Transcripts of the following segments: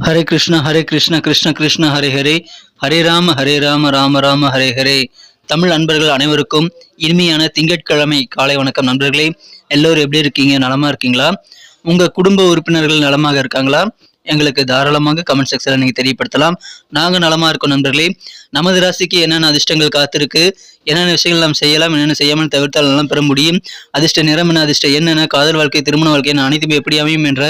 ஹரே கிருஷ்ணா கிருஷ்ண கிருஷ்ண ஹரே ஹரே, ஹரே ராம ராம ராம ஹரே ஹரே. தமிழ் நண்பர்கள் அனைவருக்கும் இனிமையான திங்கட்கிழமை காலை வணக்கம் நண்பர்களே. எல்லோரும் எப்படி இருக்கீங்க? நலமா இருக்கீங்களா? உங்க குடும்ப உறுப்பினர்கள் நலமாக இருக்காங்களா? எங்களுக்கு தாராளமாக கமெண்ட் செக்ஷன்ல நீங்க தெரியப்படுத்தலாம். நாங்க நலமா இருக்கோம் நண்பர்களே. நமது ராசிக்கு என்னென்ன அதிர்ஷ்டங்கள் காத்திருக்கு, என்னென்ன விஷயங்கள் நாம் செய்யலாம், என்னென்ன செய்யாமல் தவிர்த்தால் நலம் பெற முடியும், அதிர்ஷ்ட நிறம் என்ன, அதிர்ஷ்ட என்னென்ன, காதல் வாழ்க்கை, திருமண வாழ்க்கை அனைத்தும் எப்படி அமையும் என்ற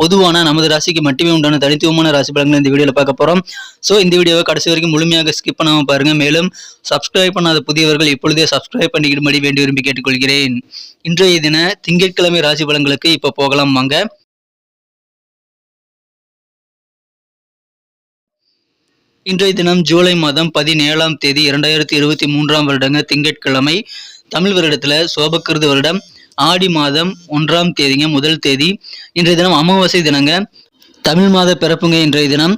பொதுவான நமது ராசிக்கு மட்டுமே உண்டான தனித்துவமான ராசி பலன்கள் இந்த வீடியோல பார்க்க போறோம். ஸோ இந்த வீடியோவை கடைசி வரைக்கும் முழுமையாக ஸ்கிப் பண்ணாம பாருங்க. மேலும் சப்ஸ்கிரைப் பண்ணாத புதியவர்கள் இப்பொழுதே சப்ஸ்கிரைப் பண்ணிக்கிடும்படி வேண்டி விரும்பி கேட்டுக்கொள்கிறேன். இன்றைய தின திங்கட்கிழமை ராசி பலன்களுக்கு இப்ப போகலாம் வாங்க. இன்றைய தினம் ஜூலை மாதம் 17ஆம் தேதி 2023ஆம் வருடங்க திங்கட்கிழமை. தமிழ் வருடத்துல சோபக்கிருது வருடம் ஆடி மாதம் 1ஆம் தேதிங்க, முதல் தேதி. இன்றைய தினம் அமாவாசை தினங்க, தமிழ் மாத பிறப்புங்க இன்றைய தினம்.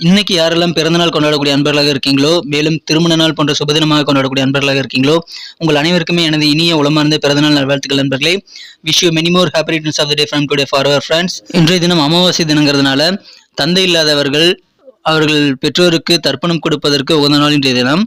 இன்னைக்கு யாரெல்லாம் பிறந்தநாள் கொண்டாடக்கூடிய அன்பர்களாக இருக்கீங்களோ, மேலும் திருமண நாள் போன்ற சுபதினமாக கொண்டாடக்கூடிய அன்பர்களாக இருக்கீங்களோ, உங்கள் அனைவருக்குமே எனது இனிய உளமார்ந்த பிறந்தநாள் நல்வாழ்த்துக்கள் நண்பர்களே. Wish you many more happy returns of the day from today for our friends. இன்றைய தினம் அமாவாசை தினங்கிறதுனால தந்தை இல்லாதவர்கள் அவர்கள் பெற்றோருக்கு தர்ப்பணம் கொடுப்பதற்கு உகந்த நாள் இன்றைய தினம்.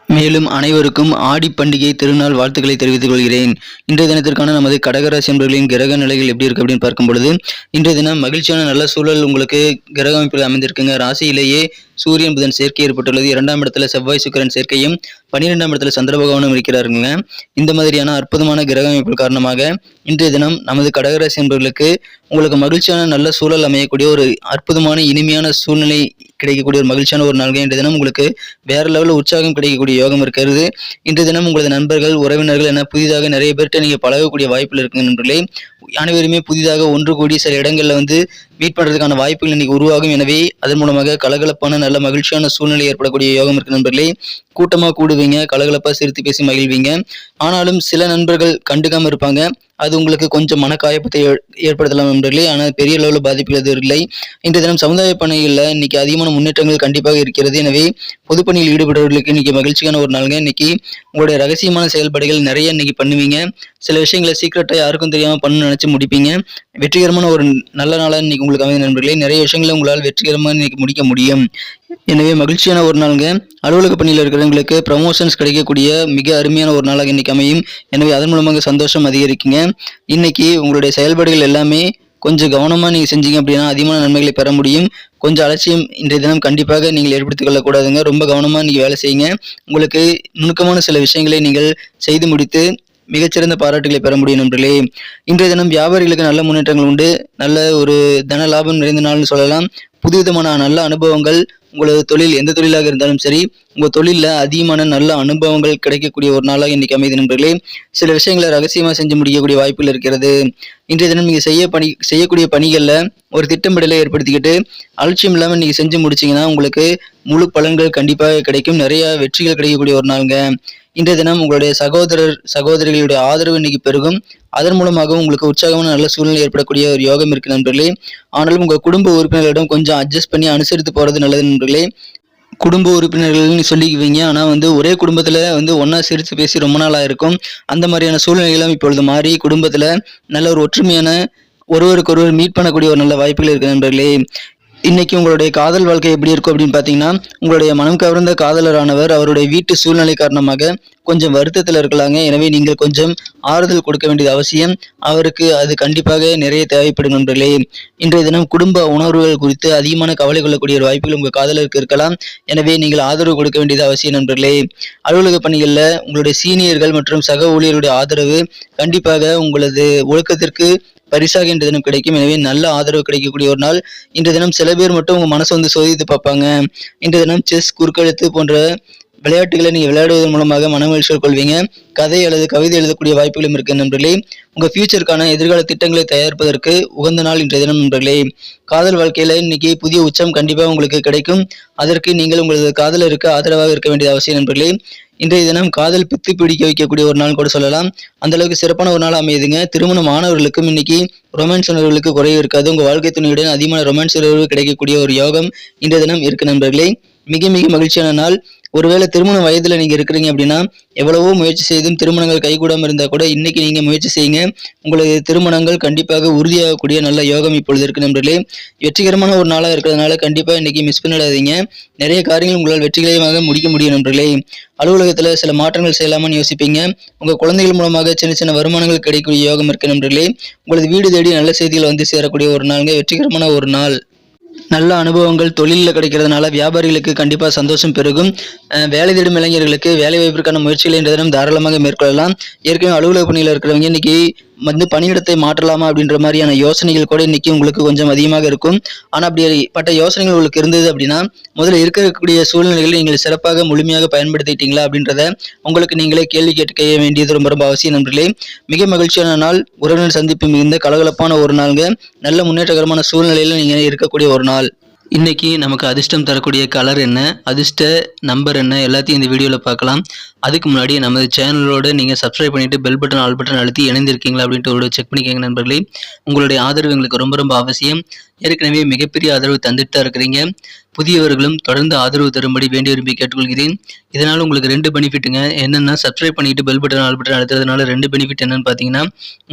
மேலும் அனைவருக்கும் ஆடி பண்டிகை திருநாள் வாழ்த்துக்களை தெரிவித்துக் கொள்கிறேன். இன்றைய தினத்திற்கான நமது கடகராசி என்பவர்களின் கிரக நிலைகள் எப்படி இருக்கு அப்படின்னு பார்க்கும் பொழுது, இன்றைய தினம் மகிழ்ச்சியான நல்ல சூழல் உங்களுக்கு கிரக அமைப்பில் அமைந்திருக்குங்க. ராசியிலேயே சூரியன் புதன் சேர்க்கை ஏற்பட்டுள்ளது. 2ஆம் இடத்துல செவ்வாய் சுக்கிரன் சேர்க்கையும் 12ஆம் இடத்துல சந்திர பகவானும் இருக்கிறாருங்க. இந்த மாதிரியான அற்புதமான கிரக அமைப்பு காரணமாக இன்றைய தினம் நமது கடகராசி என்பவர்களுக்கு உங்களுக்கு மகிழ்ச்சியான நல்ல சூழல் அமையக்கூடிய ஒரு அற்புதமான இனிமையான சூழ்நிலை கிடைக்கக்கூடிய ஒரு மகிழ்ச்சியான ஒரு நாள்கள். இன்றைய தினம் உங்களுக்கு வேற லெவலில் உற்சாகம் கிடைக்கக்கூடிய யோகம் இருக்கிறது. இன்றைய தினம் உங்களது நண்பர்கள் உறவினர்கள் என புதிதாக நிறைய பேர்கிட்ட நீங்க பழகக்கூடிய வாய்ப்பில் இருக்குங்க நண்பர்களே. அனைவருமே புதிதாக ஒன்று கூடி சில இடங்கள்ல மீட் பண்றதுக்கான வாய்ப்புகள் இன்னைக்கு உருவாகும். எனவே அதன் மூலமாக கலகலப்பான நல்ல மகிழ்ச்சியான சூழ்நிலை ஏற்படக்கூடிய யோகம் இருக்கு நண்பர்களே. கூட்டமா கூடுவீங்க, கலகலப்பா சிரித்து பேசி மகிழ்வீங்க. ஆனாலும் சில நண்பர்கள் கண்டுக்காம இருப்பாங்க. அது உங்களுக்கு கொஞ்சம் மனக்காயப்பத்தை ஏற்படுத்தலாம் நண்பர்களே. ஆனால் பெரிய அளவில் பாதிப்புகள் எதுவும் இல்லை. இன்றைய தினம் சமுதாய பணிகளில் இன்னைக்கு அதிகமான முன்னேற்றங்கள் கண்டிப்பாக இருக்கிறது. எனவே பொதுப்பணியில் ஈடுபடுவர்களுக்கு இன்னைக்கு மகிழ்ச்சியான ஒரு நாளுங்க. இன்னைக்கு உங்களுடைய ரகசியமான செயல்பாடுகள் நிறைய இன்னைக்கு பண்ணுவீங்க. சில விஷயங்களை சீக்கிரட்டா யாருக்கும் தெரியாம பண்ணு நினைச்சு முடிப்பீங்க. வெற்றிகரமான ஒரு நல்ல நாளா இன்னைக்கு உங்களுக்கு அமைந்த நண்பர்களே. நிறைய விஷயங்களை உங்களால் வெற்றிகரமாக இன்னைக்கு முடிக்க முடியும். எனவே மகிழ்ச்சியான ஒரு நாளுங்க. அலுவலக பணியில் இருக்கிறவங்களுக்கு ப்ரமோஷன்ஸ் கிடைக்கக்கூடிய மிக அருமையான ஒரு நாளாக இன்னைக்கு அமையும். எனவே அதன் மூலமாக சந்தோஷம் அதிகரிக்குங்க. இன்னைக்கு உங்களுடைய செயல்பாடுகள் எல்லாமே கொஞ்சம் கவனமா நீங்க செஞ்சீங்க அப்படின்னா அதிகமான நன்மைகளை பெற முடியும். கொஞ்சம் அலட்சியம் இன்றைய தினம் கண்டிப்பாக நீங்கள் ஏற்படுத்திக் கொள்ளக்கூடாதுங்க. ரொம்ப கவனமா நீங்க வேலை செய்யுங்க. உங்களுக்கு நுணுக்கமான சில விஷயங்களை நீங்கள் செய்து முடித்து மிகச்சிறந்த பாராட்டுகளை பெற முடியும் நண்பர்களே. இன்றைய தினம் வியாபாரிகளுக்கு நல்ல முன்னேற்றங்கள் உண்டு. நல்ல ஒரு தன லாபம் நிறைந்த நாள்னு சொல்லலாம். புதுவிதமான நல்ல அனுபவங்கள், உங்களது தொழில் எந்த தொழிலாக இருந்தாலும் சரி, உங்க தொழில அதிகமான நல்ல அனுபவங்கள் கிடைக்கக்கூடிய ஒரு நாளாக இன்னைக்கு அமைதி நண்பர்களே. சில விஷயங்களை ரகசியமா செஞ்சு முடிக்கக்கூடிய வாய்ப்புகள் இருக்கிறது. இன்றைய தினம் நீங்க செய்யக்கூடிய பணிகள்ல ஒரு திட்டமிடலை ஏற்படுத்திக்கிட்டு அலட்சியம் இல்லாம நீங்க செஞ்சு முடிச்சீங்கன்னா உங்களுக்கு முழு பலன்கள் கண்டிப்பாக கிடைக்கும். நிறைய வெற்றிகள் கிடைக்கக்கூடிய ஒரு நாளுங்க. இன்றைய தினம் உங்களுடைய சகோதரிகளுடைய ஆதரவு இன்னைக்கு பெருகும். அதன் மூலமாக உங்களுக்கு உற்சாகமான நல்ல சூழ்நிலை ஏற்படக்கூடிய ஒரு யோகம் இருக்கு நண்பர்களே. ஆனாலும் உங்க குடும்ப உறுப்பினர்களிடம் கொஞ்சம் அட்ஜஸ்ட் பண்ணி அனுசரித்து போறது நல்லது நண்பர்களே. குடும்ப உறுப்பினர்கள்னு சொல்லிக்குவீங்க, ஆனா ஒரே குடும்பத்துல ஒன்னா சிரிச்சு பேசி ரொம்ப நாளா இருக்கும். அந்த மாதிரியான சூழ்நிலைகளும் இப்பொழுது மாறி குடும்பத்துல நல்ல ஒரு ஒற்றுமையான ஒருவருக்கு ஒருவர் மீட் பண்ணக்கூடிய ஒரு நல்ல வாய்ப்புகள் இருக்கு நண்பர்களே. இன்னைக்கு உங்களுடைய காதல் வாழ்க்கை எப்படி இருக்கும் அப்படின்னு பாத்தீங்கன்னா, உங்களுடைய மனம் கவர்ந்த காதலரானவர் அவருடைய வீட்டு சூழ்நிலை காரணமாக கொஞ்சம் வருத்தத்தில் இருக்கலாங்க. எனவே நீங்கள் கொஞ்சம் ஆறுதல் கொடுக்க வேண்டியது அவசியம். அவருக்கு அது கண்டிப்பாக நிறைய தேவைப்படும் நண்பர்களே. இன்றைய தினம் குடும்ப உணர்வுகள் குறித்து அதிகமான கவலை கொள்ளக்கூடிய ஒரு வாய்ப்புகள் உங்க காதலருக்கு இருக்கலாம். எனவே நீங்கள் ஆதரவு கொடுக்க வேண்டியது அவசியம் நண்பர்களே. அலுவலக பணிகளில் உங்களுடைய சீனியர்கள் மற்றும் சக ஊழியர்களுடைய ஆதரவு கண்டிப்பாக உங்களது ஒழுக்கத்திற்கு பரிசாக இன்றைய தினம் கிடைக்கும். எனவே நல்ல ஆதரவு கிடைக்கக்கூடிய ஒரு நாள் இன்றைய தினம். சில பேர் மட்டும் உங்க மனசை சோதித்து பார்ப்பாங்க. இன்றைய தினம் செஸ், குறுக்கெழுத்து போன்ற விளையாட்டுகளை நீங்க விளையாடுவதன் மூலமாக மனமகிழ்ச்சி கொள்வீங்க. கதை அல்லது கவிதை எழுதக்கூடிய வாய்ப்புகளும் இருக்கு நண்பர்களே. உங்க ஃபியூச்சருக்கான எதிர்கால திட்டங்களை தயாரிப்பதற்கு உகந்த நாள் இன்றைய தினம் நண்பர்களே. காதல் வாழ்க்கையில இன்னைக்கு புதிய உச்சம் கண்டிப்பாக உங்களுக்கு கிடைக்கும். அதற்கு நீங்கள் உங்களது காதலருக்கு ஆதரவாக இருக்க வேண்டியது அவசியம் நண்பர்களே. இன்றைய தினம் காதல் பித்து பிடிக்க வைக்கக்கூடிய ஒரு நாள் கூட சொல்லலாம். அந்த அளவுக்கு சிறப்பான ஒரு நாள் அமையுதுங்க. திருமணம் ஆனவர்களுக்கும் இன்னைக்கு ரொமான்ஸ் உணர்வுகளுக்கு குறைவு இருக்காது. உங்க வாழ்க்கை துணையுடன் அதிகமான ரொமான்ஸ் உணர்வு கிடைக்கக்கூடிய ஒரு யோகம் இன்றைய தினம் இருக்கு நண்பர்களே. மிக மிக மகிழ்ச்சியான நாள். ஒருவேளை திருமண வயதில் நீங்கள் இருக்கிறீங்க அப்படின்னா எவ்வளவோ முயற்சி செய்தும் திருமணங்கள் கைகூடாமல் இருந்தால் கூட இன்னைக்கு நீங்கள் முயற்சி செய்யுங்க. உங்களது திருமணங்கள் கண்டிப்பாக உறுதியாகக்கூடிய நல்ல யோகம் இப்பொழுது இருக்கு நண்பர்களே. வெற்றிகரமான ஒரு நாளாக இருக்கிறதுனால கண்டிப்பாக இன்னைக்கு மிஸ் பண்ணிடாதீங்க. நிறைய காரியங்கள் உங்களால் வெற்றிகரமாக முடிக்க முடியும் நண்பர்களே. அலுவலகத்தில் சில மாற்றங்கள் செய்யலாமான்னு யோசிப்பீங்க. உங்கள் குழந்தைகள் மூலமாக சின்ன சின்ன வருமானங்கள் கிடைக்கக்கூடிய யோகம் இருக்கு நண்பர்களே. உங்களது வீடு தேடி நல்ல செய்திகள் வந்து சேரக்கூடிய ஒரு நாளுங்க, வெற்றிகரமான ஒரு நாள். நல்ல அனுபவங்கள் தொழிலில் கிடைக்கிறதுனால வியாபாரிகளுக்கு கண்டிப்பாக சந்தோஷம் பெருகும். வேலை தேடும் இளைஞர்களுக்கு வேலை வாய்ப்பிற்கான முயற்சிகளை இன்றைய தினம் தாராளமாக மேற்கொள்ளலாம். ஏற்கனவே அலுவலக பணியில் இருக்கிறவங்க இன்னைக்கு பணியிடத்தை மாற்றலாமா அப்படின்ற மாதிரியான யோசனைகள் கூட இன்னைக்கு உங்களுக்கு கொஞ்சம் அதிகமாக இருக்கும். ஆனால் அப்படிப்பட்ட யோசனைகள் உங்களுக்கு இருந்தது அப்படின்னா முதல்ல இருக்கக்கூடிய சூழ்நிலைகளை நீங்கள் சிறப்பாக முழுமையாக பயன்படுத்திட்டீங்களா அப்படின்றத உங்களுக்கு நீங்களே கேள்வி கேட்க வேண்டியது ரொம்ப ரொம்ப அவசியம் நண்பர்களே. மிக மகிழ்ச்சியான நாள், உறவினர் சந்திப்பு மிகுந்த கலகலப்பான ஒரு நாளுங்க. நல்ல முன்னேற்றகரமான சூழ்நிலையில் நீங்கள் இருக்கக்கூடிய ஒரு நாள். இன்னைக்கு நமக்கு அதிர்ஷ்டம் தரக்கூடிய கலர் என்ன, அதிர்ஷ்ட நம்பர் என்ன, எல்லாத்தையும் இந்த வீடியோவில் பார்க்கலாம். அதுக்கு முன்னாடி நமது சேனலோடு நீங்கள் சப்ஸ்கிரைப் பண்ணிவிட்டு பெல் பட்டன் ஆல் பட்டன் அழுத்தி இணைந்திருக்கீங்களா அப்படின்ட்டு ஒரு செக் பண்ணிக்கோங்க நண்பர்களே. உங்களுடைய ஆதரவு எங்களுக்கு ரொம்ப ரொம்ப அவசியம். ஏற்கனவே மிகப்பெரிய ஆதரவு தந்துட்டு தான் இருக்கிறீங்க. புதியவர்களும் தொடர்ந்து ஆதரவு தரும்படி வேண்டி விரும்பி கேட்டுக்கொள்கிறேன். இதனால் உங்களுக்கு 2 பெனிஃபிட்டுங்க. என்னென்னா சப்ஸ்கிரைப் பண்ணிவிட்டு பெல் பட்டன் ஆல் பட்டன் அழுத்துறதுனால 2 பெனிஃபிட் என்னென்னு பார்த்தீங்கன்னா,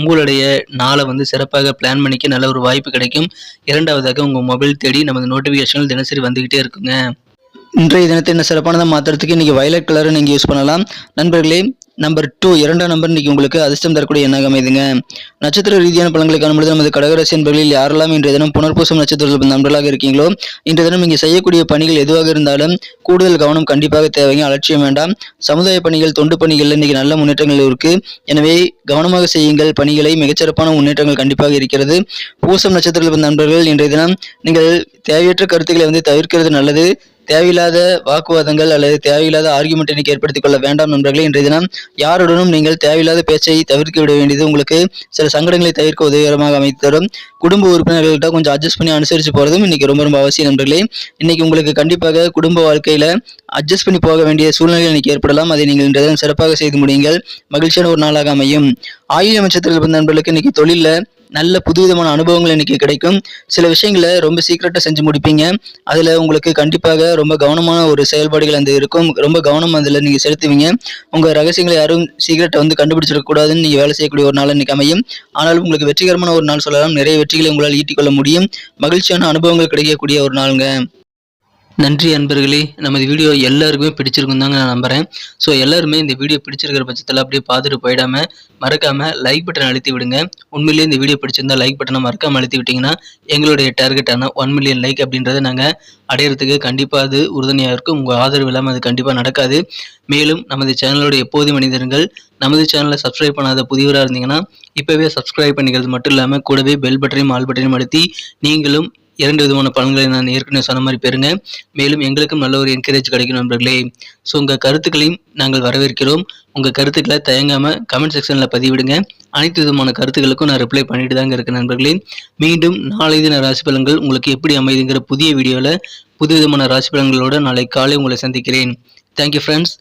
உங்களுடைய நாளை வந்து சிறப்பாக பிளான் பண்ணிக்க நல்ல ஒரு வாய்ப்பு கிடைக்கும். இரண்டாவதாக உங்கள் மொபைல் தேடி நமது நோட்டிஃபிகேஷன்கள் தினசரி வந்துக்கிட்டே இருக்குங்க. இன்றைய தினத்தை என்ன சிறப்பானதாக மாற்றுறதுக்கு இன்றைக்கி வயலட் கலரை நீங்கள் யூஸ் பண்ணலாம் நண்பர்களே. நம்பர் 2 இரண்டாம் நம்பர் இன்னைக்கு உங்களுக்கு அதிர்ஷ்டம் தரக்கூடிய எண்ணாக அமைதுங்க. நட்சத்திர ரீதியான பலன்களை காணும்பொழுது நமது கடகராசி என்பர்களில் யாரெல்லாம் இன்றைய தினம் புனர்பூசம் நட்சத்திரத்தில் நண்பர்களாக இருக்கீங்களோ இன்றைய தினம் நீங்கள் செய்யக்கூடிய பணிகள் எதுவாக இருந்தாலும் கூடுதல் கவனம் கண்டிப்பாக தேவைங்க. அலட்சியம் வேண்டாம். சமுதாய பணிகள், தொண்டு பணிகள் இன்னைக்கு நல்ல முன்னேற்றங்கள் இருக்கு. எனவே கவனமாக செய்யுங்கள் பணிகளை. மிகச்சிறப்பான முன்னேற்றங்கள் கண்டிப்பாக இருக்கிறது. பூசம் நட்சத்திரத்தில் நண்பர்கள் இன்றைய தினம் நீங்கள் தேவையற்ற கருத்துக்களை வந்து தவிர்க்கிறது நல்லது. தேவையில்லாத வாக்குவாதங்கள் அல்லது தேவையில்லாத ஆர்குமெண்ட் இன்னைக்கு ஏற்படுத்திக் கொள்ள வேண்டாம் நண்பர்களே. இன்றைய தினம் யாருடனும் நீங்கள் தேவையில்லாத பேச்சை தவிர்க்க விட வேண்டியது உங்களுக்கு சில சங்கடங்களை தவிர்க்க உதவிகரமாக அமைத்து தரும். குடும்ப உறுப்பினர்கள்ட்ட கொஞ்சம் அட்ஜஸ்ட் பண்ணி அனுசரித்து போகிறதும் இன்னைக்கு ரொம்ப ரொம்ப அவசியம் நண்பர்களே. இன்னைக்கு உங்களுக்கு கண்டிப்பாக குடும்ப வாழ்க்கையில அட்ஜஸ்ட் பண்ணி போக வேண்டிய சூழ்நிலை இன்னைக்கு ஏற்படலாம். அதை நீங்கள் இன்றைய தினம் சிறப்பாக செய்து முடியுங்கள். மகிழ்ச்சியான ஒரு நாளாக அமையும். ஆயுள் நட்சத்திரத்தில் பிறந்த நண்பர்களுக்கு இன்னைக்கு தொழிலில் நல்ல புதுவிதமான அனுபவங்கள் இன்னைக்கு கிடைக்கும். சில விஷயங்களை ரொம்ப சீக்கிரட்டாக செஞ்சு முடிப்பீங்க. அதில் உங்களுக்கு கண்டிப்பாக ரொம்ப கவனமான ஒரு செயல்பாடுகள் அந்த இருக்கும். ரொம்ப கவனம் அதில் நீங்கள் செலுத்துவீங்க. உங்கள் ரகசியங்களை யாரும் சீக்கிரட்டை வந்து கண்டுபிடிச்சிடக்கூடாதுன்னு நீங்கள் வேலை செய்யக்கூடிய ஒரு நாள் இன்னைக்கு அமையும். ஆனாலும் உங்களுக்கு வெற்றிகரமான ஒரு நாள் சொல்லலாம். நிறைய வெற்றிகளை உங்களால் ஈட்டிக்கொள்ள முடியும். மகிழ்ச்சியான அனுபவங்கள் கிடைக்கக்கூடிய ஒரு நாளுங்க. நன்றி அன்பர்களே. நமது வீடியோ எல்லாருக்குமே பிடிச்சிருக்கும் தாங்க நான் நம்புகிறேன். ஸோ எல்லாருமே இந்த வீடியோ பிடிச்சிருக்கிற பட்சத்தில் அப்படியே பார்த்துட்டு போயிடாமல் மறக்காமல் லைக் பட்டன் அழுத்தி விடுங்க. உண்மையிலேயே இந்த வீடியோ பிடிச்சிருந்தா லைக் பட்டனை மறக்காமல் அழுத்தி விட்டிங்கன்னா எங்களுடைய டார்கெட்டான 1 மில்லியன் லைக் அப்படின்றத நாங்கள் அடையிறதுக்கு கண்டிப்பாக அது உறுதுணையாக இருக்கும். உங்கள் ஆதரவு இல்லாமல் அது கண்டிப்பாக நடக்காது. மேலும் நமது சேனலோட எப்போதும் மனிதர்கள் நமது சேனலை சப்ஸ்கிரைப் பண்ணாத புதியவராக இருந்தீங்கன்னா இப்போவே சப்ஸ்கிரைப் பண்ணிக்கிறது மட்டும் இல்லாமல் கூடவே பெல் பட்டனையும் ஆல் பட்டனையும் அழுத்தி நீங்களும் 2 விதமான பலன்களை நான் ஏற்கனவே சொன்ன மாதிரி பெறுங்க. மேலும் எங்களுக்கும் நல்ல ஒரு என்கரேஜ் கிடைக்கும் நண்பர்களே. ஸோ உங்கள் கருத்துக்களையும் நாங்கள் வரவேற்கிறோம். உங்கள் கருத்துக்களை தயங்காமல் கமெண்ட் செக்ஷனில் பதிவிடுங்க. அனைத்து விதமான கருத்துக்களுக்கும் நான் ரிப்ளை பண்ணிட்டு தாங்க இருக்கேன் நண்பர்களே. மீண்டும் நாளை தின ராசி பலன்கள் உங்களுக்கு எப்படி அமைதுங்கிற புதிய வீடியோவில் புது விதமான ராசி பலன்களோடு நாளை காலை உங்களை சந்திக்கிறேன். Thank you friends.